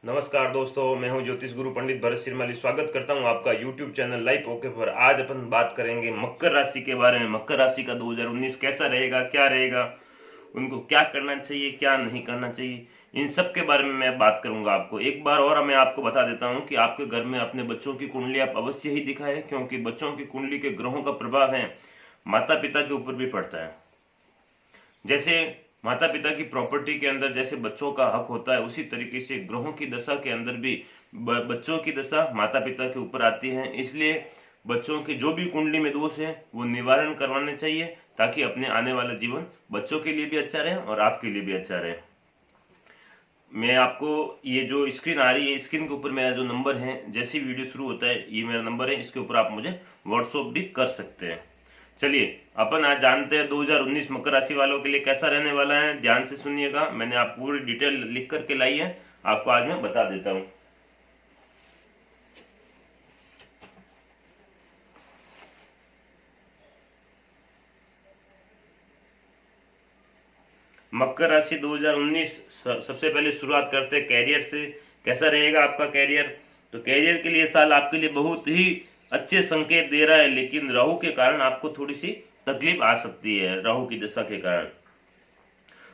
नमस्कार दोस्तों, मैं हूं ज्योतिष गुरु पंडित भरत सिरमौली। स्वागत करता हूं आपका YouTube चैनल लाइफ ओके पर। आज अपन बात करेंगे मकर राशि के बारे में। मकर राशि का 2019 कैसा रहेगा, क्या रहेगा, उनको क्या करना चाहिए, क्या नहीं करना चाहिए, इन सब के बारे में मैं बात करूंगा आपको। एक बार और मैं आपको बता देता हूं कि आपके घर में अपने बच्चों की कुंडली आप अवश्य ही दिखाएं, क्योंकि बच्चों की कुंडली के ग्रहों का प्रभाव है माता पिता के ऊपर भी पड़ता है। जैसे माता पिता की प्रॉपर्टी के अंदर जैसे बच्चों का हक होता है, उसी तरीके से ग्रहों की दशा के अंदर भी बच्चों की दशा माता पिता के ऊपर आती है। इसलिए बच्चों के जो भी कुंडली में दोष है वो निवारण करवाने चाहिए, ताकि अपने आने वाला जीवन बच्चों के लिए भी अच्छा रहे और आपके लिए भी अच्छा रहे। मैं आपको ये जो स्क्रीन आ रही है, स्क्रीन के ऊपर मेरा जो नंबर है, जैसे वीडियो शुरू होता है ये मेरा नंबर है, इसके ऊपर आप मुझे व्हाट्सएप भी कर सकते हैं। चलिए अपन आज जानते हैं 2019 मकर राशि वालों के लिए कैसा रहने वाला है। ध्यान से सुनिएगा, मैंने आप पूरी डिटेल लिख करके लाई है, आपको आज मैं बता देता हूं। मकर राशि 2019 सबसे पहले शुरुआत करते हैं कैरियर से। कैसा रहेगा आपका कैरियर? तो कैरियर के लिए साल आपके लिए बहुत ही अच्छे संकेत दे रहा है, लेकिन राहु के कारण आपको थोड़ी सी तकलीफ आ सकती है। राहु की दशा के कारण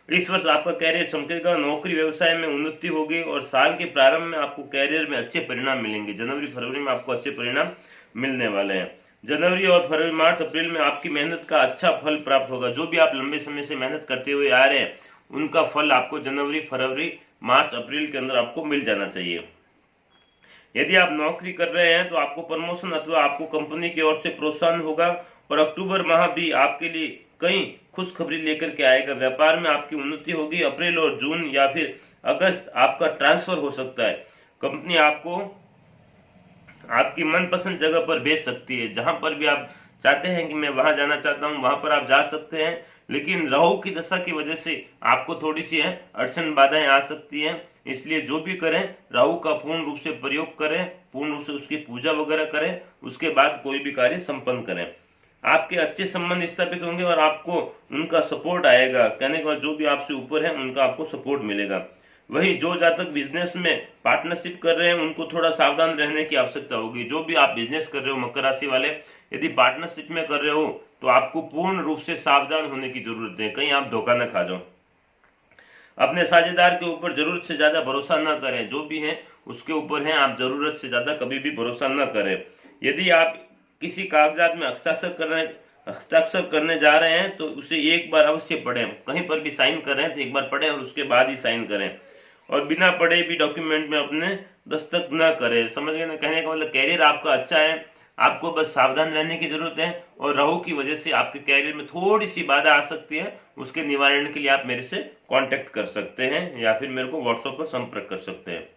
इस वर्ष आपका कैरियर चमकेगा, नौकरी व्यवसाय में उन्नति होगी और साल के प्रारंभ में आपको कैरियर में अच्छे परिणाम मिलेंगे। जनवरी फरवरी में आपको अच्छे परिणाम मिलने वाले हैं। जनवरी और फरवरी मार्च अप्रैल में आपकी मेहनत का अच्छा फल प्राप्त होगा। जो भी आप लंबे समय से मेहनत करते हुए आ रहे हैं, उनका फल आपको जनवरी फरवरी मार्च अप्रैल के अंदर आपको मिल जाना चाहिए। यदि आप नौकरी कर रहे हैं तो आपको प्रमोशन अथवा आपको कंपनी की ओर से प्रोत्साहन होगा और अक्टूबर माह भी आपके लिए कई खुशखबरी लेकर के आएगा। व्यापार में आपकी उन्नति होगी। अप्रैल और जून या फिर अगस्त आपका ट्रांसफर हो सकता है। कंपनी आपको आपकी मनपसंद जगह पर भेज सकती है। जहां पर भी आप चाहते हैं कि मैं वहां जाना चाहता हूं, वहां पर आप जा सकते हैं। लेकिन राहु की दशा की वजह से आपको थोड़ी सी अड़चन बाधाएं आ सकती हैं। इसलिए जो भी करें, राहु का पूर्ण रूप से प्रयोग करें, पूर्ण रूप से उसकी पूजा वगैरह करें, उसके बाद कोई भी कार्य संपन्न करें। आपके अच्छे संबंध स्थापित होंगे और आपको उनका सपोर्ट आएगा। कहने के बाद जो भी आपसे ऊपर है उनका आपको सपोर्ट मिलेगा। वही जो जातक बिजनेस में पार्टनरशिप कर रहे हैं, उनको थोड़ा सावधान रहने की आवश्यकता होगी। जो भी आप बिजनेस कर रहे हो मकर राशि वाले, यदि पार्टनरशिप में कर रहे हो तो आपको पूर्ण रूप से सावधान होने की जरूरत है, कहीं आप धोखा न खा जाओ। अपने साझेदार के ऊपर जरूरत से ज्यादा भरोसा न करें। जो भी है उसके ऊपर है, आप जरूरत से ज्यादा कभी भी भरोसा न करें। यदि आप किसी कागजात में हस्ताक्षर करने जा रहे हैं तो उसे एक बार अवश्य पढ़ें। कहीं पर भी साइन कर रहे हैं तो एक बार पढ़ें और उसके बाद ही साइन करें। और बिना पढ़े भी डॉक्यूमेंट में अपने दस्तखत न करें। समझ गए ना? कहने का मतलब कैरियर आपका अच्छा है, आपको बस सावधान रहने की जरूरत है। और राहु की वजह से आपके कैरियर में थोड़ी सी बाधा आ सकती है। उसके निवारण के लिए आप मेरे से कांटेक्ट कर सकते हैं या फिर मेरे को व्हाट्सएप पर संपर्क कर सकते हैं।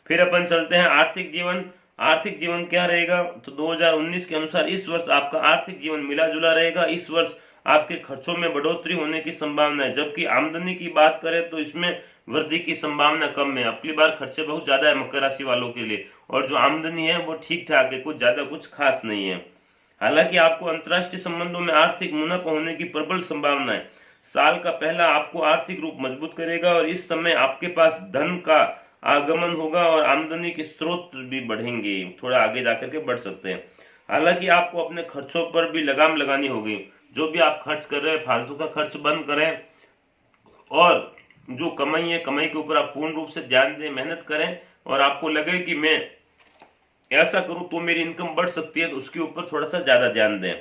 फिर अपन चलते हैं आर्थिक जीवन। आर्थिक जीवन क्या रहेगा? तो 2019 के अनुसार इस वर्ष आपका आर्थिक जीवन मिला जुला रहेगा। इस वर्ष आपके खर्चों में बढ़ोतरी होने की संभावना है, जबकि आमदनी की बात करें तो इसमें वृद्धि की संभावना कम है। अगली बार खर्चे बहुत ज्यादा है मकर राशि वालों के लिए, और जो आमदनी है वो ठीक ठाक है, कुछ ज्यादा कुछ खास नहीं है। हालांकि आपको अंतर्राष्ट्रीय संबंधों में आर्थिक मुनाफा होने की प्रबल संभावना है। साल का पहला आपको आर्थिक रूप मजबूत करेगा और इस समय आपके पास धन का आगमन होगा और आमदनी के स्रोत भी बढ़ेंगे। थोड़ा आगे जाकर के बढ़ सकते हैं। हालांकि आपको अपने खर्चों पर भी लगाम लगानी होगी। जो भी आप खर्च कर रहे हैं, फालतू का खर्च बंद करें और जो कमाई है, कमाई के ऊपर आप पूर्ण रूप से ध्यान दें, मेहनत करें। और आपको लगे कि मैं ऐसा करूं तो मेरी इनकम बढ़ सकती है, तो उसके ऊपर थोड़ा सा ज्यादा ध्यान दें।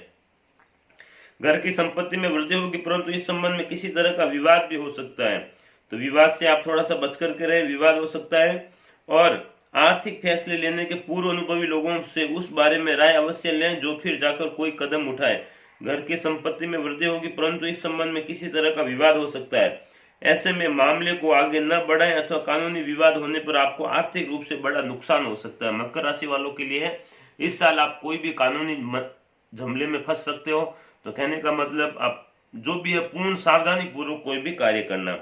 घर की संपत्ति में वृद्धि होगी, परंतु इस संबंध में किसी तरह का विवाद भी हो सकता है, तो विवाद से आप थोड़ा सा बच करके रहे, विवाद हो सकता है। और आर्थिक फैसले लेने के पूर्व अनुभवी लोगों से उस बारे में राय अवश्य लें जो फिर जाकर कोई कदम उठाए। घर की संपत्ति में वृद्धि होगी, परंतु इस संबंध में किसी तरह का विवाद हो सकता है। ऐसे में मामले को आगे न बढ़ाएं अथवा कानूनी विवाद होने पर आपको आर्थिक रूप से बड़ा नुकसान हो सकता है। मकर राशि वालों के लिए है, इस साल आप कोई भी कानूनी झमेले में फंस सकते हो। तो कहने का मतलब आप जो भी है पूर्ण सावधानी पूर्वक कोई भी कार्य करना।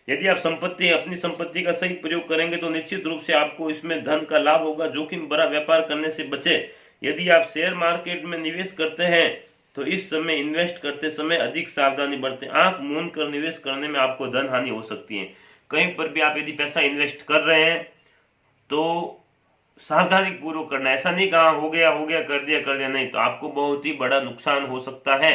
यदि आप अपनी संपत्ति का सही प्रयोग करेंगे तो निश्चित रूप से आपको इसमें धन का लाभ होगा। जोखिम भरा व्यापार करने से बचे। यदि आप शेयर मार्केट में निवेश करते हैं तो इस समय इन्वेस्ट करते समय अधिक सावधानी बरतें। आंख मूंद कर निवेश करने में आपको धन हानि हो सकती है। कहीं पर भी आप यदि पैसा इन्वेस्ट कर रहे हैं तो सावधानी पूर्वक करना, ऐसा नहीं कहा हो गया कर दिया नहीं, तो आपको बहुत ही बड़ा नुकसान हो सकता है।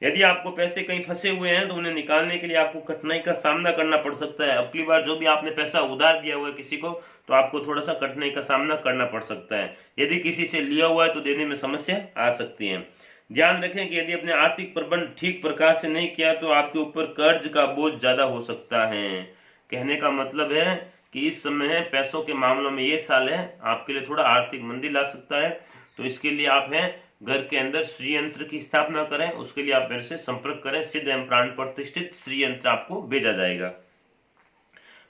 यदि आपको पैसे कहीं फंसे हुए हैं तो उन्हें निकालने के लिए आपको कठिनाई का सामना करना पड़ सकता है। अगली बार जो भी आपने पैसा उधार दिया हुआ है किसी को, तो आपको थोड़ा सा कठिनाई का सामना करना पड़ सकता है। यदि किसी से लिया हुआ है तो देने में समस्या आ सकती है। ध्यान रखें कि यदि अपने आर्थिक प्रबंध ठीक प्रकार से नहीं किया तो आपके ऊपर कर्ज का बोझ ज्यादा हो सकता है। कहने का मतलब है कि इस समय पैसों के मामलों में ये साल है आपके लिए थोड़ा आर्थिक मंदी ला सकता है। तो इसके लिए आप हैं घर के अंदर श्री यंत्र की स्थापना करें, उसके लिए आप मेरे से संपर्क करें। सिद्ध एवं प्राण प्रतिष्ठित श्री यंत्र आपको भेजा जाएगा।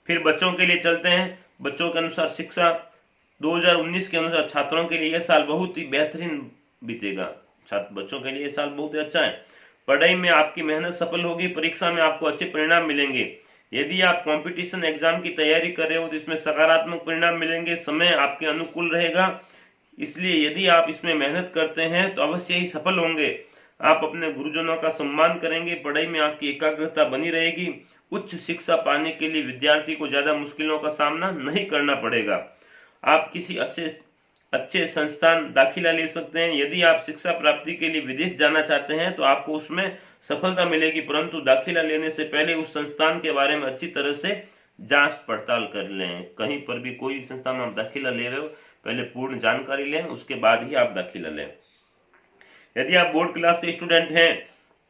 फिर बच्चों के लिए चलते हैं। बच्चों के अनुसार शिक्षा 2019 के अनुसार छात्रों के लिए यह साल बहुत ही बेहतरीन बीतेगा। बच्चों के लिए यह साल बहुत ही अच्छा है। पढ़ाई में आपकी मेहनत सफल होगी, परीक्षा में आपको अच्छे परिणाम मिलेंगे। यदि आप कंपटीशन एग्जाम की तैयारी कर रहे हो तो इसमें सकारात्मक परिणाम मिलेंगे। समय आपके अनुकूल रहेगा, इसलिए यदि आप इसमें मेहनत करते हैं तो अवश्य ही सफल होंगे। आप अपने गुरुजनों का सम्मान करेंगे, पढ़ाई में आपकी एकाग्रता बनी रहेगी। उच्च शिक्षा पाने के लिए विद्यार्थी को ज्यादा मुश्किलों का सामना नहीं करना पड़ेगा। आप किसी अच्छे संस्थान दाखिला ले सकते हैं। यदि आप शिक्षा प्राप्ति के लिए विदेश जाना चाहते हैं तो आपको उसमें सफलता मिलेगी, परंतु दाखिला लेने से पहले उस संस्थान के बारे में अच्छी तरह से जांच पड़ताल कर लें। कहीं पर भी कोई संस्थान में आप दाखिला ले रहे हो, पहले पूर्ण जानकारी लें, उसके बाद ही आप दाखिला लें। यदि आप बोर्ड क्लास के स्टूडेंट हैं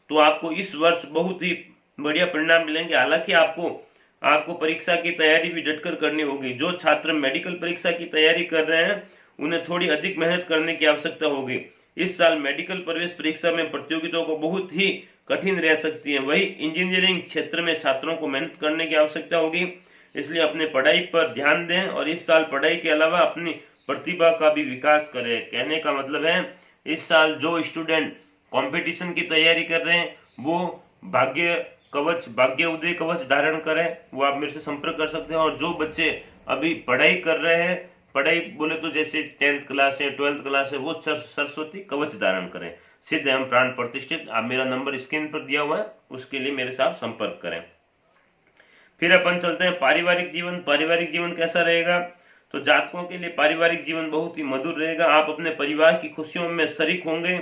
तो आपको इस वर्ष बहुत ही बढ़िया परिणाम मिलेंगे। हालांकि आपको परीक्षा की तैयारी भी डटकर करनी होगी। जो छात्र मेडिकल परीक्षा की तैयारी कर रहे हैं उन्हें थोड़ी अधिक मेहनत करने की आवश्यकता होगी। इस साल मेडिकल प्रवेश परीक्षा में प्रतियोगिताओं को बहुत ही कठिन रह सकती है। वही इंजीनियरिंग क्षेत्र में छात्रों को मेहनत करने की आवश्यकता होगी, इसलिए अपने पढ़ाई पर ध्यान दें और इस साल पढ़ाई के अलावा अपनी प्रतिभा का भी विकास करें। कहने का मतलब है इस साल जो स्टूडेंट कंपटीशन की तैयारी कर रहे हैं वो भाग्य उदय कवच धारण करें, वो आप मेरे से संपर्क कर सकते हैं। और जो बच्चे अभी पढ़ाई कर रहे हैं, पढ़ाई बोले तो जैसे 10th क्लास है 12th क्लास है, वो सरस्वती कवच धारण करें। सिद्ध एवं प्राण प्रतिष्ठित, आप मेरा नंबर स्क्रीन पर दिया हुआ है, उसके लिए मेरे साथ संपर्क करें। फिर अपन चलते हैं पारिवारिक जीवन। पारिवारिक जीवन कैसा रहेगा? तो जातकों के लिए पारिवारिक जीवन बहुत ही मधुर रहेगा। आप अपने परिवार की खुशियों में शरीक होंगे,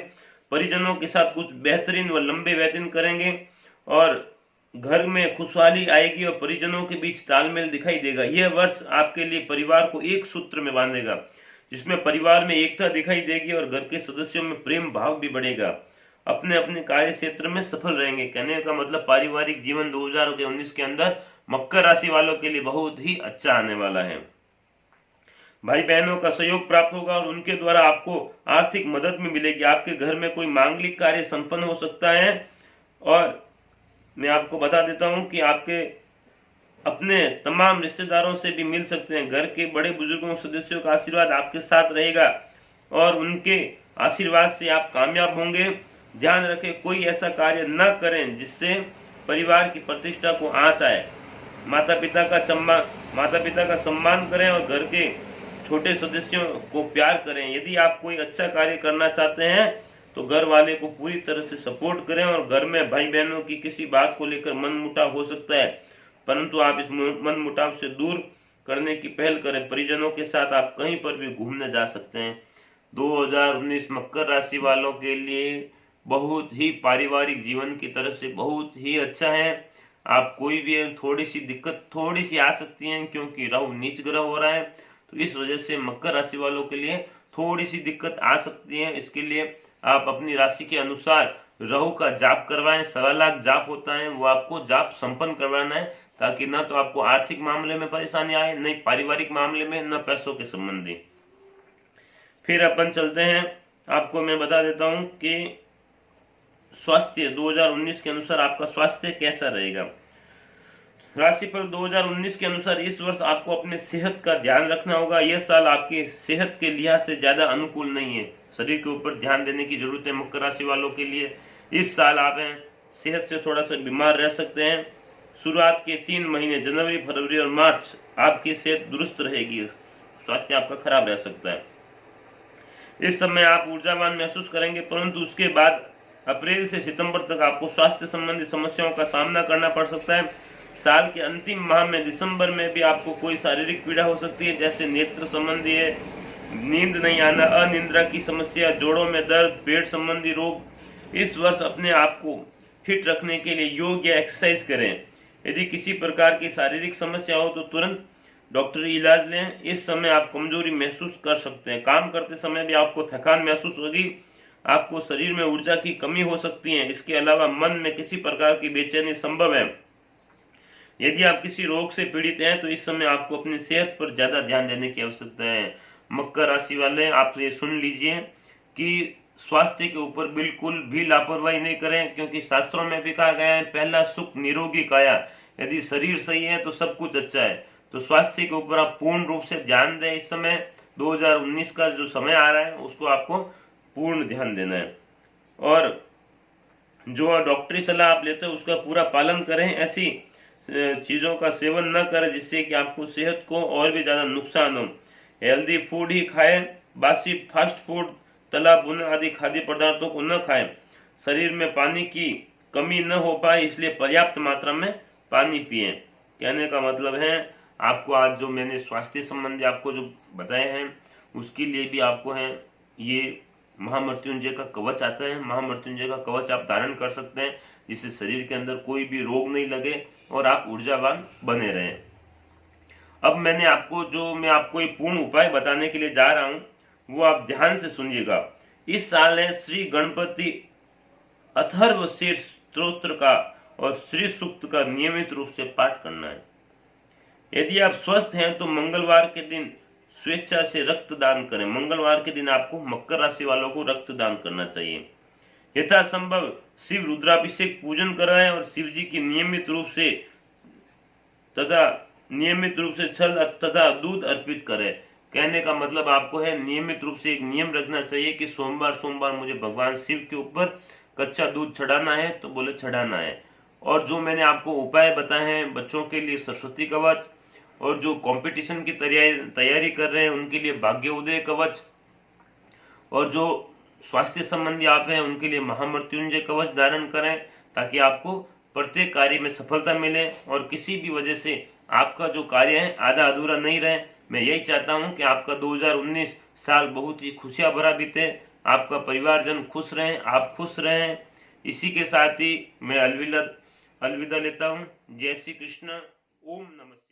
परिजनों के साथ कुछ बेहतरीन व लंबे व्यतीत करेंगे और घर में खुशहाली आएगी और परिजनों के बीच तालमेल दिखाई देगा। यह वर्ष आपके लिए परिवार को एक सूत्र में बांधेगा, जिसमें परिवार में एकता दिखाई देगी और घर के सदस्यों में प्रेम भाव भी बढ़ेगा। अपने अपने कार्य क्षेत्र में सफल रहेंगे। कहने का मतलब पारिवारिक जीवन 2019 के अंदर मकर राशि वालों के लिए बहुत ही अच्छा आने वाला है। भाई बहनों का सहयोग प्राप्त होगा और उनके द्वारा आपको आर्थिक मदद भी मिलेगी। आपके घर में कोई मांगलिक कार्य संपन्न हो सकता है और मैं आपको बता देता हूं कि आपके अपने तमाम रिश्तेदारों से भी मिल सकते हैं। घर के बड़े बुजुर्गों सदस्यों का आशीर्वाद आपके साथ रहेगा और उनके आशीर्वाद से आप कामयाब होंगे। ध्यान रखें कोई ऐसा कार्य न करें जिससे परिवार की प्रतिष्ठा को आंच आए। माता पिता का सम्मान करें और घर के छोटे सदस्यों को प्यार करें। यदि आप कोई अच्छा कार्य करना चाहते हैं तो घर वाले को पूरी तरह से सपोर्ट करें और घर में भाई बहनों की किसी बात को लेकर मनमुटाव हो सकता है, परंतु आप इस मनमुटाव से दूर करने की पहल करें। परिजनों के साथ आप कहीं पर भी घूमने जा सकते हैं। 2019 मकर राशि वालों के लिए बहुत ही पारिवारिक जीवन की तरफ से बहुत ही अच्छा है। आप कोई भी थोड़ी सी दिक्कत थोड़ी सी आ सकती है क्योंकि राहु नीच ग्रह हो रहा है, तो इस वजह से मकर राशि वालों के लिए थोड़ी सी दिक्कत आ सकती है। इसके लिए आप अपनी राशि के अनुसार राहु का जाप करवाएं। 1.25 लाख जाप होता है, वो आपको जाप संपन्न करवाना है ताकि ना तो आपको आर्थिक मामले में परेशानी आए, न पारिवारिक मामले में, न पैसों के संबंधी। फिर अपन चलते हैं, आपको मैं बता देता हूं कि स्वास्थ्य 2019 के अनुसार आपका स्वास्थ्य कैसा रहेगा। राशिफल 2019 के अनुसार इस वर्ष आपको अपने सेहत का ध्यान रखना होगा। यह साल आपकी सेहत के लिहाज से ज्यादा अनुकूल नहीं है। शरीर के ऊपर ध्यान देने की जरूरत है मकर राशि वालों के लिए। इस साल आप सेहत से थोड़ा सा बीमार रह सकते हैं। शुरुआत के 3 महीने जनवरी, फरवरी और मार्च आपकी सेहत दुरुस्त रहेगी, स्वास्थ्य आपका खराब रह सकता है। इस समय आप ऊर्जावान महसूस करेंगे, परंतु उसके बाद अप्रैल से सितंबर तक आपको स्वास्थ्य संबंधी समस्याओं का सामना करना पड़ सकता है। साल के अंतिम माह में दिसंबर में भी आपको कोई शारीरिक पीड़ा हो सकती है, जैसे नेत्र संबंधी है, नींद नहीं आना, अनिद्रा की समस्या, जोड़ों में दर्द, पेट संबंधी रोग। इस वर्ष अपने आप को फिट रखने के लिए योग या एक्सरसाइज करें। यदि किसी प्रकार की शारीरिक समस्या हो तो तुरंत डॉक्टरी इलाज लें। इस समय आप कमजोरी महसूस कर सकते हैं, काम करते समय भी आपको थकान महसूस होगी, आपको शरीर में ऊर्जा की कमी हो सकती है। इसके अलावा मन में किसी प्रकार की बेचैनी संभव है। यदि आप किसी रोग से पीड़ित हैं तो इस समय आपको अपनी सेहत पर ज्यादा ध्यान देने की आवश्यकता है। मकर राशि वाले, आप ये सुन लीजिए कि स्वास्थ्य के ऊपर बिल्कुल भी लापरवाही नहीं करें, क्योंकि शास्त्रों में भी कहा गया है, पहला सुख निरोगी काया। यदि शरीर सही है तो सब कुछ अच्छा है। तो स्वास्थ्य के ऊपर आप पूर्ण रूप से ध्यान दें। इस समय 2019 का जो समय आ रहा है उसको आपको पूर्ण ध्यान देना है, और जो डॉक्टरी सलाह आप लेते हो उसका पूरा पालन करें। ऐसी चीजों का सेवन न करें जिससे कि आपको सेहत को और भी ज्यादा नुकसान हो। हेल्दी फूड ही खाएं, बासी फास्ट फूड, तला भुना आदि खाद्य पदार्थों को न खाएं। शरीर में पानी की कमी न हो पाए इसलिए पर्याप्त मात्रा में पानी पिएं। कहने का मतलब है, आपको आज जो मैंने स्वास्थ्य संबंधी आपको जो बताए हैं उसके लिए भी आपको है ये महामृत्युंजय का कवच आता है। महामृत्युंजय का कवच आप धारण कर सकते हैं, जिससे शरीर के अंदर कोई भी रोग नहीं लगे और आप ऊर्जावान बने रहें। अब मैं आपको ये पूर्ण उपाय बताने के लिए जा रहा हूं, वो आप ध्यान से सुनिएगा। इस साल है श्री गणपति अथर्वशीर्ष स्तोत्र का और श्री सूक्त का नियमित रूप से पाठ करना है। यदि आप स्वस्थ हैं तो मंगलवार के दिन स्वेच्छा से रक्तदान करें। मंगलवार के दिन आपको मकर राशि वालों को रक्तदान करना चाहिए। यथासंभव शिव रुद्राभिषेक पूजन कराएं और शिव जी की नियमित रूप से छल तथा दूध अर्पित करें। कहने का मतलब आपको है नियमित रूप से एक नियम रखना चाहिए कि सोमवार मुझे भगवान शिव के ऊपर कच्चा दूध चढ़ाना है, तो बोले चढ़ाना है। और जो मैंने आपको उपाय बताए हैं बच्चों के लिए सरस्वती कवच, और जो कंपटीशन की तैयारी कर रहे हैं उनके लिए भाग्योदय कवच, और जो स्वास्थ्य संबंधी आप हैं उनके लिए महामृत्युंजय कवच धारण करें, ताकि आपको प्रत्येक कार्य में सफलता मिले और किसी भी वजह से आपका जो कार्य है आधा अधूरा नहीं रहे। मैं यही चाहता हूं कि आपका 2019 साल बहुत ही खुशियां भरा बीते, आपका परिवारजन खुश रहें, आप खुश रहें। इसी के साथ ही मैं अलविदा लेता हूं। जय श्री कृष्ण। ओम नमः।